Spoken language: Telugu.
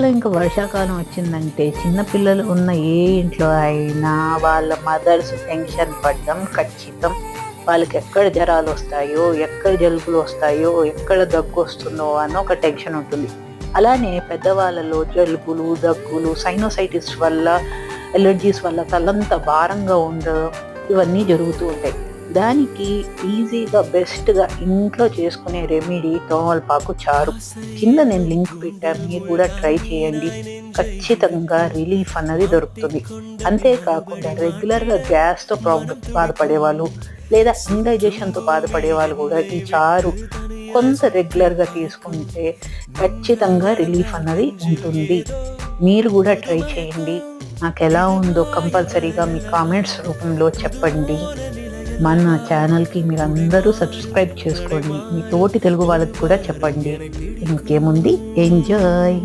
ఇంకా వర్షాకాలం వచ్చిందంటే చిన్న పిల్లలు ఉన్న ఏ ఇంట్లో అయినా వాళ్ళ మదర్స్ టెన్షన్ పడడం ఖచ్చితం. వాళ్ళకి ఎక్కడ జ్వరాలు వస్తాయో, ఎక్కడ జలుబులు వస్తాయో, ఎక్కడ దగ్గు వస్తుందో అని ఒక టెన్షన్ ఉంటుంది. అలానే పెద్దవాళ్ళలో జలుబులు, దగ్గులు, సైనోసైటిస్ వల్ల, ఎలర్జీస్ వల్ల తలంతా భారంగా ఉండడం ఇవన్నీ జరుగుతూ ఉంటాయి. దానికి ఈజీగా బెస్ట్గా ఇంట్లో చేసుకునే రెమెడీ తోమలపాకు చారు. కింద నేను లింక్ పెట్టాను, మీరు కూడా ట్రై చేయండి. ఖచ్చితంగా రిలీఫ్ అన్నది దొరుకుతుంది. అంతేకాకుండా రెగ్యులర్గా గ్యాస్తో బాధపడే వాళ్ళు, లేదా ఇండైజెషన్తో బాధపడే వాళ్ళు కూడా ఈ చారు కొంత రెగ్యులర్గా తీసుకుంటే ఖచ్చితంగా రిలీఫ్ అన్నది ఉంటుంది. మీరు కూడా ట్రై చేయండి. నాకు ఎలా ఉందో కంపల్సరీగా మీ కామెంట్స్ రూపంలో చెప్పండి. మన ఛానల్కి మీరందరూ సబ్స్క్రైబ్ చేసుకోండి. మీ తోటి తెలుగు వాళ్ళకి కూడా చెప్పండి. ఇంకేముంది, ఎంజాయ్.